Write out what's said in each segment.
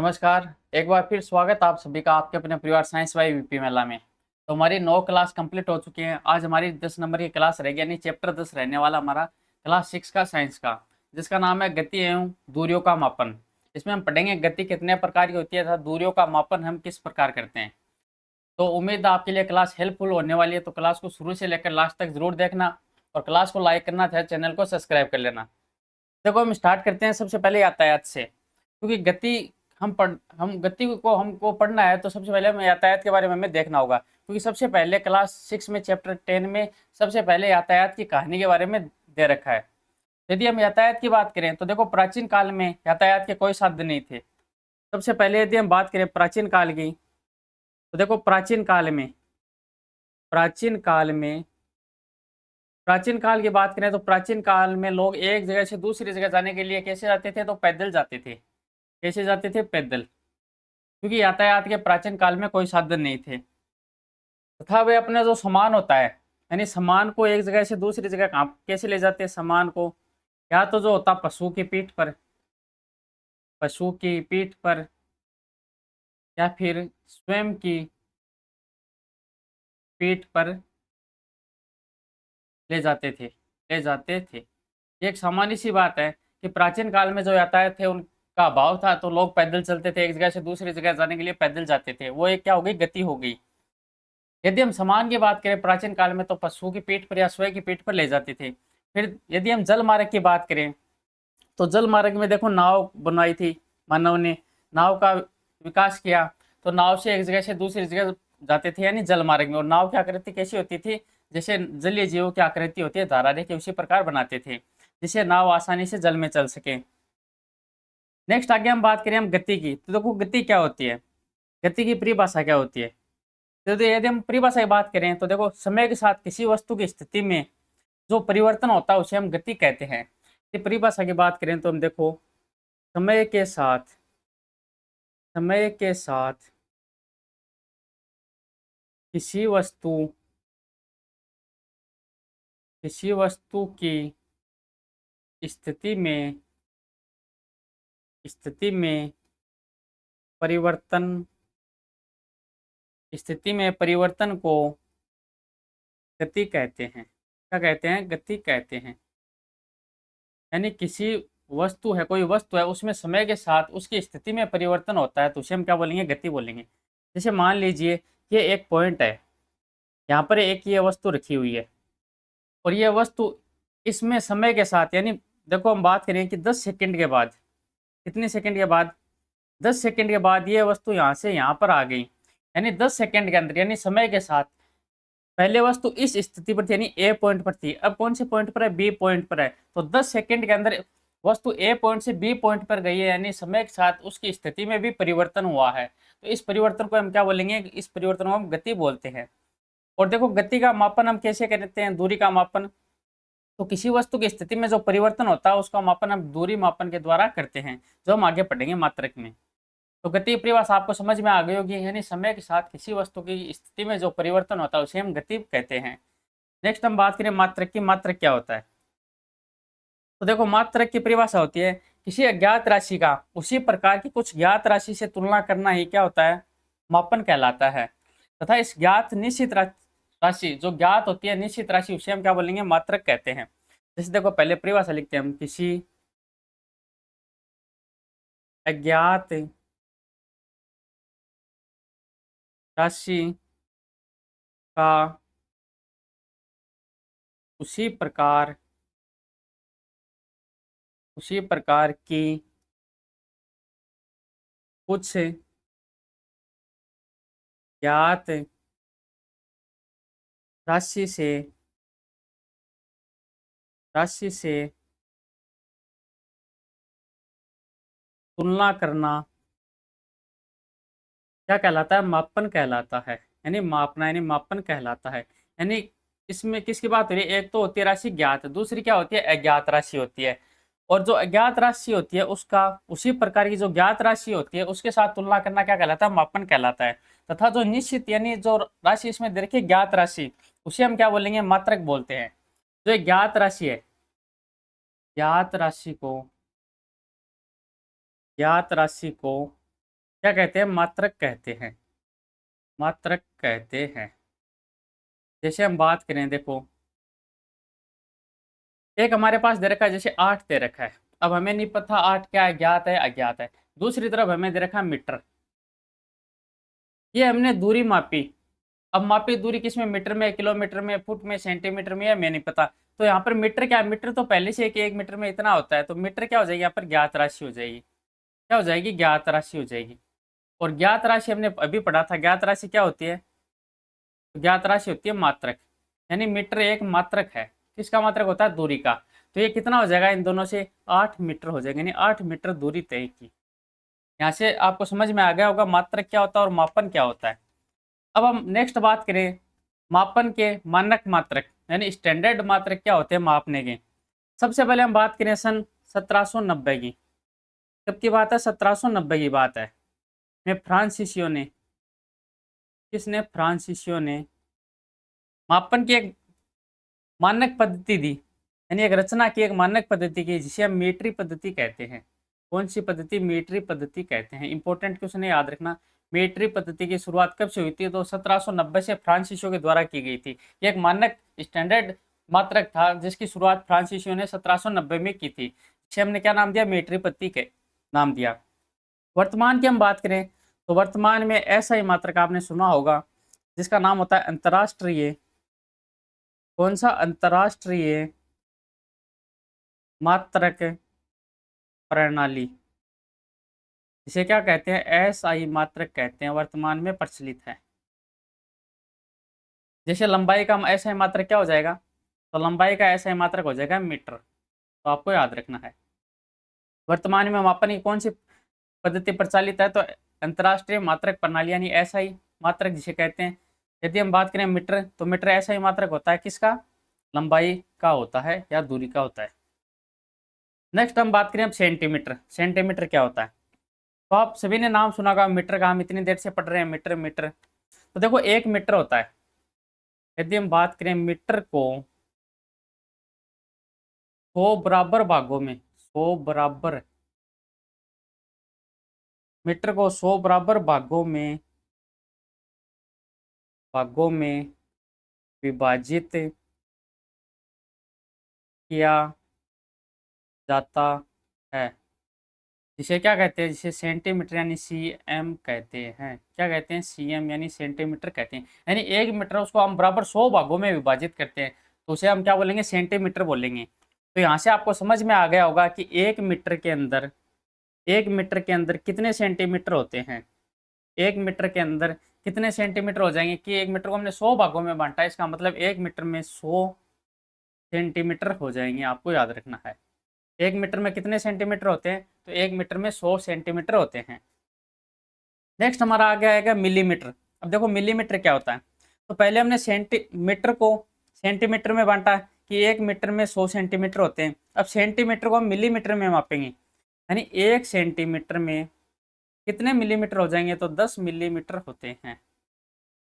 नमस्कार। एक बार फिर स्वागत आप सभी का आपके अपने परिवार साइंस वाई वीपी मेला में। तो हमारी 9 क्लास कंप्लीट हो चुकी हैं। आज हमारी 10 नंबर की क्लास रहेगी, यानी चैप्टर 10 रहने वाला हमारा क्लास 6 का साइंस का, जिसका नाम है गति एवं दूरियों का मापन। इसमें हम पढ़ेंगे गति कितने प्रकार की होती है तथा दूरियों का मापन हम किस प्रकार करते हैं। तो उम्मीद है आपके लिए क्लास हेल्पफुल होने वाली है। तो क्लास को शुरू से लेकर लास्ट तक जरूर देखना और क्लास को लाइक करना था, चैनल को सब्सक्राइब कर लेना। देखो हम स्टार्ट करते हैं सबसे पहले यातायात से, क्योंकि गति हम गति को हमको पढ़ना है तो सबसे पहले हमें यातायात के बारे में हमें देखना होगा, क्योंकि सबसे पहले क्लास 6 में चैप्टर 10 में सबसे पहले यातायात की कहानी के बारे में दे रखा है। यदि हम यातायात की बात करें तो देखो प्राचीन काल में यातायात के कोई साधन नहीं थे। सबसे पहले यदि हम बात करें प्राचीन काल की, तो देखो प्राचीन काल में प्राचीन काल की बात करें तो प्राचीन काल में लोग एक जगह से दूसरी जगह जाने के लिए कैसे जाते थे, तो पैदल जाते थे। कैसे जाते थे? पैदल, क्योंकि यातायात के प्राचीन काल में कोई साधन नहीं थे। तथा वे अपना जो सामान होता है, यानी सामान को एक जगह से दूसरी जगह कहाँ कैसे ले जाते हैं सामान को, या तो जो होता पशु की पीठ पर या फिर स्वयं की पीठ पर ले जाते थे। ये एक सामान्य सी बात है कि प्राचीन काल में जो यातायात थे उनका अभाव था, तो लोग पैदल चलते थे, एक जगह से दूसरी जगह जाने के लिए पैदल जाते थे। वो एक क्या हो गई, गति हो गई। यदि हम सामान की बात करें प्राचीन काल में, तो पशु की पीठ पर या स्वयं की पीठ पर ले जाते थे। फिर यदि हम जल मार्ग की बात करें तो जल मार्ग में देखो नाव बनवाई थी मानव ने, नाव का विकास किया। तो नाव से एक जगह से दूसरी जगह जाते थे, यानी जल मार्ग में। और नाव की आकृति कैसी होती थी, जैसे जलीय जीवों की आकृति होती है धारा रेखा, उसी प्रकार बनाते थे जिससे नाव आसानी से जल में चल सके। नेक्स्ट आगे हम बात करें हम गति की, तो देखो गति क्या होती है, गति की परिभाषा क्या होती है। तो यदि हम परिभाषा की बात करें तो देखो समय के साथ किसी वस्तु की स्थिति में जो परिवर्तन होता है उसे हम गति कहते हैं। यदि परिभाषा की बात करें तो हम देखो समय के साथ किसी वस्तु की स्थिति में परिवर्तन को गति कहते हैं। क्या कहते हैं? गति कहते हैं। यानी किसी वस्तु है, कोई वस्तु है, उसमें समय के साथ उसकी स्थिति में परिवर्तन होता है तो उसे हम क्या बोलेंगे? गति बोलेंगे। जैसे मान लीजिए ये एक पॉइंट है, यहाँ पर एक ये वस्तु रखी हुई है और ये वस्तु इसमें समय के साथ, यानी देखो हम बात करें कि 10 सेकंड के बाद, कितने सेकंड के बाद, 10 सेकंड के बाद ये वस्तु यहाँ से यहाँ पर आ गई। यानी 10 सेकंड के अंदर, यानी समय के साथ पहले वस्तु इस स्थिति पर थी, यानी ए पॉइंट पर थी, अब कौन से पॉइंट पर है? बी पॉइंट पर है। तो 10 सेकंड के अंदर वस्तु ए पॉइंट से बी पॉइंट पर गई है, यानी समय के साथ उसकी स्थिति में भी परिवर्तन हुआ है। तो इस परिवर्तन को हम क्या बोलेंगे? इस परिवर्तन को हम गति बोलते हैं। और देखो गति का मापन हम कैसे करते हैं, दूरी का मापन। तो किसी वस्तु की स्थिति में जो परिवर्तन होता है उसका मापन हम दूरी मापन के द्वारा करते हैं, जो हम आगे पढ़ेंगे मात्रक में। तो गति परिभाषा आपको समझ में आ गई होगी, यानी समय के साथ किसी वस्तु की स्थिति में जो परिवर्तन होता है उसे हम गति कहते हैं। नेक्स्ट हम बात करें मात्रक की। मात्रक क्या होता है? तो देखो मात्रक की परिभाषा होती है किसी अज्ञात राशि का उसी प्रकार की कुछ ज्ञात राशि से तुलना करना ही क्या होता है? मापन कहलाता है। तथा इस ज्ञात निश्चित राशि जो ज्ञात होती है, निश्चित राशि, उसे हम क्या बोलेंगे? मात्रक कहते हैं। जैसे देखो पहले परिभाषा लिखते हैं हम, किसी अज्ञात राशि का उसी प्रकार की कुछ ज्ञात राशि से तुलना करना क्या कहलाता है? मापन कहलाता है। यानी मापना, यानी मापन कहलाता है। यानी इसमें किसकी बात हो रही है? एक तो होती है राशि ज्ञात, दूसरी क्या होती है? अज्ञात राशि होती है। और जो अज्ञात राशि होती है उसका उसी प्रकार की जो ज्ञात राशि होती है उसके साथ तुलना करना क्या कहलाता है? मापन कहलाता है। तथा जो निश्चित, यानी जो राशि इसमें दे रखी है ज्ञात राशि, उसे हम क्या बोलेंगे? मात्रक बोलते हैं। जो एक ज्ञात राशि है, ज्ञात राशि को क्या कहते हैं? मात्रक कहते हैं, मात्रक कहते हैं। जैसे हम बात करें, देखो एक हमारे पास दे रखा है, जैसे 8 दे रखा है। अब हमें नहीं पता 8 क्या है, ज्ञात है अज्ञात है। दूसरी तरफ हमें दे रखा है मीटर, ये हमने दूरी मापी। अब मापी दूरी किस में, मीटर में, किलोमीटर में, फुट में, सेंटीमीटर में, या मैं नहीं पता। तो यहाँ पर मीटर क्या है, मीटर तो पहले से एक मीटर में इतना होता है, तो मीटर क्या हो जाएगी यहाँ पर, ज्ञात राशि हो जाएगी। क्या हो जाएगी? ज्ञात राशि हो जाएगी। और ज्ञात राशि हमने अभी पढ़ा था, ज्ञात राशि क्या होती है? ज्ञात राशि होती है मात्रक। यानी मीटर एक मात्रक है। किसका मात्रक होता है? दूरी का। तो ये कितना हो जाएगा इन दोनों से? 8 मीटर हो जाएगा, यानी 8 मीटर दूरी तय की। यहाँ से आपको समझ में आ गया होगा मात्रक क्या होता है और मापन क्या होता है। अब हम नेक्स्ट बात करें मापन के मानक मात्रक, यानी स्टैंडर्ड मात्रक क्या होते हैं मापने के। सबसे पहले हम बात करें सन 1790 की। कब की बात है? 1790 की बात है। में फ्रांसीसियो ने, किसने? फ्रांसीसियो ने मापन की एक मानक पद्धति दी, यानी एक रचना की, एक मानक पद्धति की, जिसे हम मीट्री पद्धति कहते हैं। कौन सी पद्धति? मीट्री पद्धति कहते हैं। इंपॉर्टेंट क्वेश्चन है, याद रखना। मीट्री पद्धति की शुरुआत कब से हुई थी? तो 1790 से फ्रांसीसियो के द्वारा की गई थी। ये एक मानक स्टैंडर्ड मात्रक था जिसकी शुरुआत फ्रांसीसियो ने 1790 में की थी, जिसे हमने क्या नाम दिया? मीट्री पद्धति के नाम दिया। वर्तमान की हम बात करें तो वर्तमान में ऐसा ही मात्रक आपने सुना होगा जिसका नाम होता है अंतर्राष्ट्रीय। कौन सा? अंतर्राष्ट्रीय मात्रक प्रणाली, जिसे क्या कहते हैं? एसआई मात्रक कहते हैं, वर्तमान में प्रचलित है। जैसे लंबाई का एसआई मात्रक क्या हो जाएगा? तो लंबाई का एसआई मात्रक हो जाएगा मीटर। तो आपको याद रखना है। वर्तमान में मापन की कौन सी पद्धति प्रचलित है? तो अंतर्राष्ट्रीय मात्रक प्रणाली, यानी एसआई मात्रक जिसे कहते हैं। यदि हम बात करें मीटर, तो मीटर एसआई मात्रक होता है किसका? लंबाई का होता है या दूरी का होता है। नेक्स्ट हम बात करें अब सेंटीमीटर। सेंटीमीटर क्या होता है? तो आप सभी ने नाम सुना होगा मीटर का, हम इतनी देर से पढ़ रहे हैं मीटर मीटर। तो देखो 1 मीटर होता है। यदि हम बात करें मीटर को 100 बराबर भागों में, 100 बराबर, मीटर को 100 बराबर भागों में विभाजित किया जाता है, जिसे क्या कहते हैं? जिसे सेंटीमीटर यानी सीएम कहते हैं। क्या कहते हैं? सीएम यानी सेंटीमीटर कहते हैं। यानी 1 मीटर उसको हम बराबर 100 भागों में विभाजित करते हैं, तो उसे हम क्या बोलेंगे? सेंटीमीटर बोलेंगे। तो यहाँ से आपको समझ में आ गया होगा कि 1 मीटर के अंदर, 1 मीटर के अंदर कितने सेंटीमीटर होते हैं। 1 मीटर के अंदर कितने सेंटीमीटर हो जाएंगे कि 1 मीटर को हमने 100 भागों में बांटा है, इसका मतलब 1 मीटर में 100 सेंटीमीटर हो जाएंगे। आपको याद रखना है 1 मीटर में कितने सेंटीमीटर होते हैं? तो 1 मीटर में 100 सेंटीमीटर होते हैं। नेक्स्ट हमारा आ गया है मिलीमीटर। अब देखो मिलीमीटर क्या होता है। तो पहले हमने सेंटीमीटर को सेंटीमीटर में बांटा कि 1 मीटर में 100 सेंटीमीटर होते हैं। अब सेंटीमीटर को हम मिलीमीटर में मापेंगे, यानी 1 सेंटीमीटर में कितने मिलीमीटर हो जाएंगे? तो 10 मिलीमीटर होते हैं।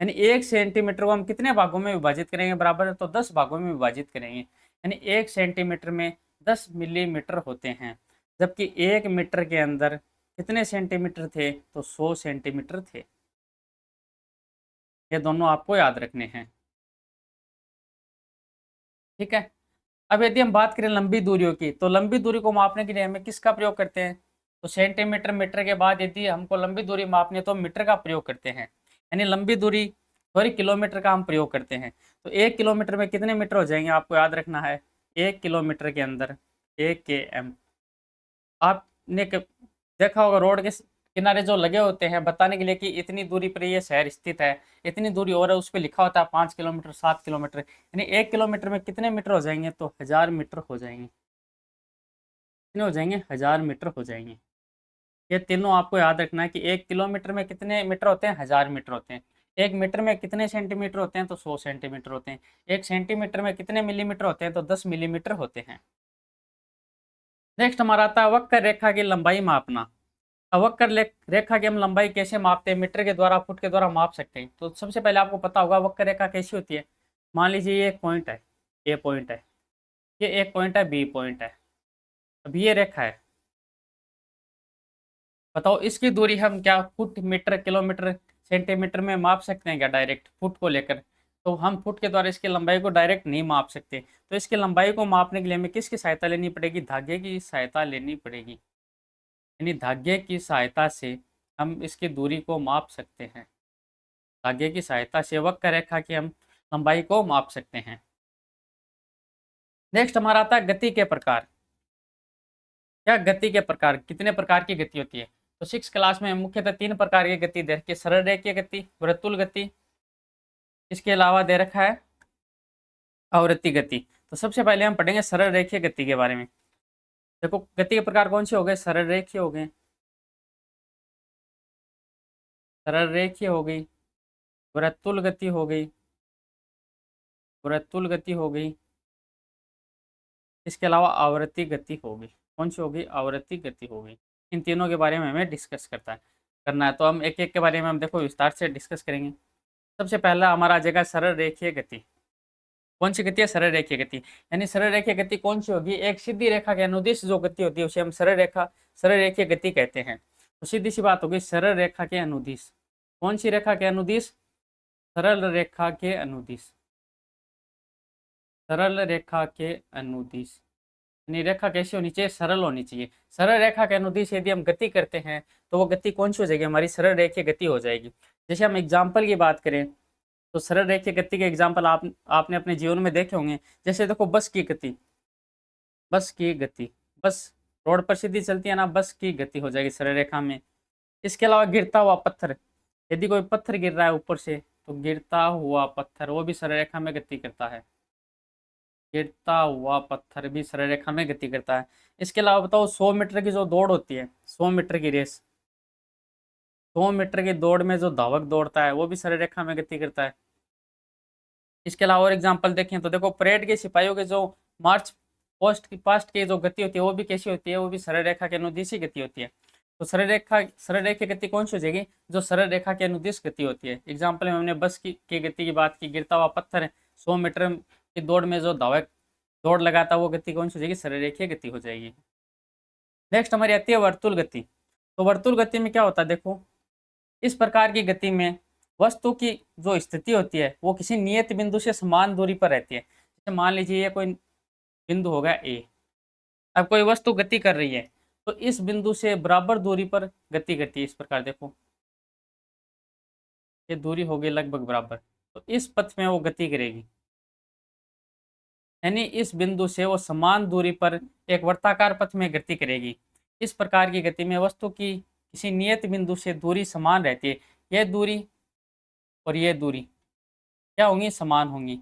यानी 1 सेंटीमीटर को हम कितने भागों में विभाजित करेंगे? बराबर है, तो 10 भागों में विभाजित करेंगे, यानी 1 सेंटीमीटर में 10 मिलीमीटर होते हैं। जबकि 1 मीटर के अंदर कितने सेंटीमीटर थे? तो 100 सेंटीमीटर थे। ये दोनों आपको याद रखने हैं, ठीक है। अब यदि हम बात करें लंबी दूरियों की, तो लंबी दूरी को मापने के लिए हमें किसका प्रयोग करते हैं? तो सेंटीमीटर मीटर के बाद यदि हमको लंबी दूरी मापनी है तो मीटर का प्रयोग करते हैं, यानी लंबी दूरी सॉरी किलोमीटर का हम प्रयोग करते हैं। तो 1 किलोमीटर में कितने मीटर हो जाएंगे? आपको याद रखना है 1 किलोमीटर के अंदर 1 km। आपने देखा होगा रोड के किनारे जो लगे होते हैं बताने के लिए कि इतनी दूरी पर ये शहर स्थित है, इतनी दूरी और है, उस पर लिखा होता है 5 किलोमीटर, 7 किलोमीटर। यानी 1 किलोमीटर में कितने मीटर हो जाएंगे? तो 1000 मीटर हो जाएंगे। कितने हो जाएंगे? 1000 मीटर हो जाएंगे। ये तीनों आपको याद रखना है कि 1 किलोमीटर में कितने मीटर होते हैं? 1000 मीटर होते हैं। 1 मीटर में कितने सेंटीमीटर होते हैं? तो 100 सेंटीमीटर होते हैं। 1 सेंटीमीटर में कितने मिलीमीटर होते हैं? तो 10 मिलीमीटर होते हैं। नेक्स्ट हमारा आता है वक्र रेखा की लंबाई मापना। अब वक्र रेखा की हम लंबाई कैसे मापते हैं? मीटर के द्वारा, फुट के द्वारा माप सकते हैं। तो सबसे पहले आपको पता होगा वक्र रेखा कैसी होती है। मान लीजिए ये एक पॉइंट है, ए पॉइंट है, ये एक पॉइंट है, बी पॉइंट है। अब ये रेखा है, बताओ इसकी दूरी हम क्या फुट, मीटर, किलोमीटर, सेंटीमीटर में माप सकते हैं क्या डायरेक्ट फुट को लेकर? तो हम फुट के द्वारा इसकी लंबाई को डायरेक्ट नहीं माप सकते। तो इसकी लंबाई को मापने के लिए हमें किसकी सहायता लेनी पड़ेगी? धागे की सहायता लेनी पड़ेगी। यानी धागे की सहायता से हम इसकी दूरी को माप सकते हैं। धागे की सहायता से वक्र रेखा की हम लंबाई को माप सकते हैं। नेक्स्ट हमारा आता है गति के प्रकार। क्या गति के प्रकार, कितने प्रकार की गति होती है? तो 6 क्लास में मुख्यतः 3 प्रकार की गति दे रखी है, सरल रेखीय गति, वृत्तुल गति, इसके अलावा दे रखा है आवृत्ति गति। तो सबसे पहले हम पढ़ेंगे सरल रेखीय गति के बारे में। देखो गति के प्रकार कौन से हो गए? सरल रेखीय हो गए, सरल रेखीय हो गई, वृत्तुल गति हो गई, वृत्तुल गति हो गई, इसके अलावा आवृत्ति गति हो गई। कौन सी होगी? आवृत्ति गति हो गई। इन तीनों के बारे में हमें डिस्कस करना है। तो हम एक एक के बारे में हम देखो विस्तार से डिस्कस करेंगे। सबसे पहला हमारा आ जाएगा सरल रेखीय गति। कौन सी गति है? सरल रेखीय गति। यानी सरल रेखीय गति कौन सी होगी? एक सीधी रेखा के अनुदिश जो गति होती है उसे हम सरल रेखीय गति कहते हैं। तो सीधी सी बात होगी, सरल रेखा के अनुदिश। कौन सी रेखा के अनुदिश? सरल रेखा के अनुदिश, सरल रेखा के अनुदिश। यानी रेखा कैसी होनी चाहिए? सरल होनी चाहिए। सरल रेखा के अनुदिश यदि हम गति करते हैं तो वो गति कौन सी हो जाएगी? हमारी सरल रेखीय गति हो जाएगी। जैसे हम एग्जाम्पल की बात करें तो सरल रेखीय गति के एग्जाम्पल आपने अपने जीवन में देखे होंगे। जैसे देखो बस की गति, बस की गति, बस रोड पर सीधी चलती है ना, बस की गति हो जाएगी सरल रेखा में। इसके अलावा गिरता हुआ पत्थर, यदि कोई पत्थर गिर रहा है ऊपर से तो गिरता हुआ पत्थर वो भी सरल रेखा में गति करता है। गिरता हुआ पत्थर भी सरल रेखा में गति करता है। इसके अलावा बताओ 100 मीटर की जो दौड़ होती है, 100 मीटर की रेस, 100 मीटर की दौड़ में जो धावक दौड़ता है वो भी सरल रेखा में गति करता है। इसके अलावा और एग्जाम्पल देखें तो देखो परेड के सिपाहियों के जो मार्च पास्ट की जो गति होती है वो भी कैसी होती है? वो भी सरल रेखा के अनुदिश ही गति होती है। तो सरल रेखा गति कौन सी हो जाएगी? जो सरल रेखा के अनुदिश गति होती है। एग्जाम्पल में हमने बस की गति की बात की, गिरता हुआ पत्थर है, 100 मीटर की दौड़ में जो धावक दौड़ लगाता है वो गति कौन सी हो जाएगी? सरल रेखीय गति हो जाएगी। नेक्स्ट हमारी आती है वर्तुल गति। तो वर्तुल गति में क्या होता है? देखो इस प्रकार की गति में वस्तु की जो स्थिति होती है वो किसी नियत बिंदु से समान दूरी पर रहती है। जैसे मान लीजिए ये कोई बिंदु होगा ए, अब कोई वस्तु गति कर रही है तो इस बिंदु से बराबर दूरी पर गति करती है। इस प्रकार देखो ये दूरी होगी लगभग बराबर, तो इस पथ में वो गति करेगी। यानी इस बिंदु से वो समान दूरी पर एक वर्ताकार पथ में गति करेगी। इस प्रकार की गति में वस्तु की किसी नियत बिंदु से दूरी समान रहती है। यह दूरी और ये दूरी क्या होंगी? समान होंगी।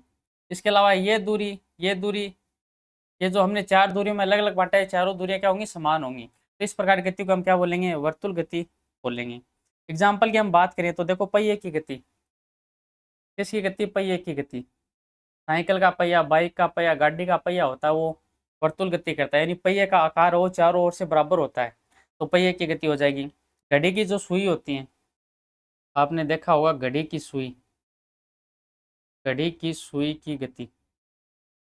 इसके अलावा ये दूरी, ये दूरी, ये जो हमने 4 दूरियों में अलग अलग बांटा है, चारों दूरियां क्या होंगी? समान होंगी। तो इस प्रकार की गति को हम क्या बोलेंगे? वर्तुल गति बोलेंगे। एग्जाम्पल की हम बात करें तो देखो पहिए की गति, किसकी गति? पहिए की गति। साइकिल का पहिया, बाइक का पहिया, गाड़ी का पहिया होता है वो वर्तुल गति करता है। यानी पहिए का आकार वो चारों ओर से बराबर होता है तो पहिए की गति हो जाएगी। घड़ी की जो सुई होती है, आपने देखा होगा घड़ी की सुई, घड़ी की सुई की गति,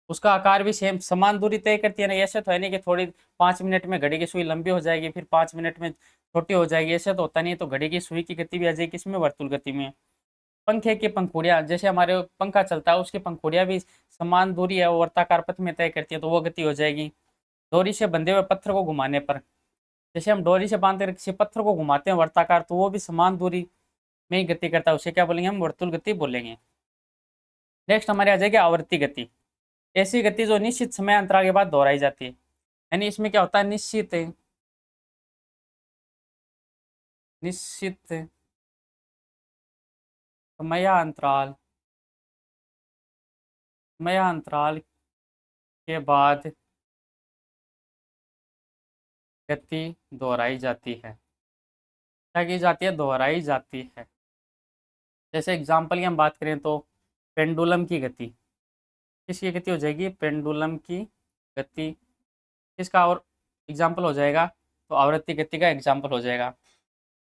उसका आकार भी सेम समान दूरी तय करती है ना। ऐसे तो है नहीं कि थोड़ी 5 मिनट में घड़ी की सुई लंबी हो जाएगी फिर 5 मिनट में छोटी हो जाएगी, ऐसे तो होता नहीं। तो घड़ी की सुई की गति भी आ जाएगी इसमें वर्तुल गति में। पंखे की पंखुड़ियाँ, जैसे हमारे पंखा चलता है उसकी पंखुड़ियाँ भी समान दूरी है वो वर्ताकार पथ में तय करती है तो वो गति हो जाएगी। डोरी से बंधे हुए पत्थर को घुमाने पर, जैसे हम डोरी से बांधकर किसी पत्थर को घुमाते हैं वर्ताकार तो वो भी समान दूरी में ही गति करता है, उसे क्या बोलेंगे? हम वर्तुल गति बोलेंगे। नेक्स्ट हमारे आ जाएगी आवृत्ति गति। ऐसी गति जो निश्चित समय अंतराल के बाद दोहराई जाती है। यानी इसमें क्या होता है? निश्चित समयांतराल के बाद गति दोहराई जाती है। क्या की जाती है? दोहराई जाती है। जैसे एग्जाम्पल की हम बात करें तो पेंडुलम की गति, किसकी गति हो जाएगी? पेंडुलम की गति। किसका और एग्जाम्पल हो जाएगा? तो आवृत्ति गति का एग्जाम्पल हो जाएगा।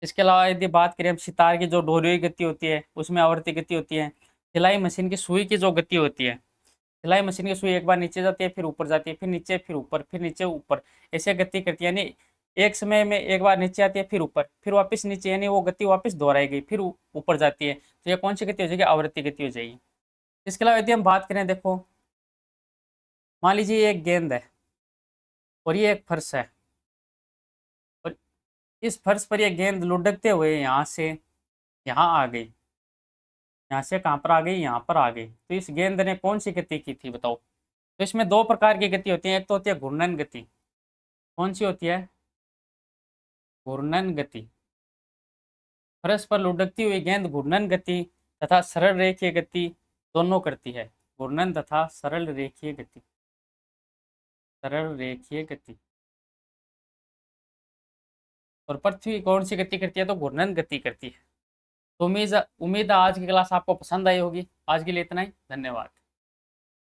इसके अलावा यदि बात करें हम सितार की जो डोरी गति होती है उसमें आवृत्ति गति होती है। सिलाई मशीन की सुई की जो गति होती है, सिलाई मशीन की सुई एक बार नीचे जाती है फिर ऊपर जाती है, फिर नीचे, फिर ऊपर, फिर नीचे, ऊपर, ऐसे गति करती है। यानी एक समय में एक बार नीचे आती है, फिर ऊपर, फिर वापस नीचे, यानी वो गति वापस दोहराएगी, फिर ऊपर जाती है। तो ये कौन सी गति हो जाएगी? आवृत्ति गति हो जाएगी। इसके अलावा यदि हम बात करें, देखो मान लीजिए ये एक गेंद है और ये एक फर्श है, और इस फर्श पर ये गेंद लुढ़कते हुए यहाँ से यहाँ आ गई, यहाँ से कहाँ पर आ गई? यहाँ पर आ गई। तो इस गेंद ने कौन सी गति की थी बताओ? तो इसमें दो प्रकार की गति होती है, एक तो होती है घूर्णन गति। कौन सी होती है? घूर्णन गति। फर्श पर लुढ़कती हुई गेंद घूर्णन गति तथा सरल रेखीय गति दोनों करती है। घूर्णन तथा सरल रेखीय गति, सरल रेखीय गति। और पृथ्वी कौन सी गति करती है? तो घूर्णन गति करती है। तो उम्मीद है आज की क्लास आपको पसंद आई होगी। आज के लिए इतना ही, धन्यवाद।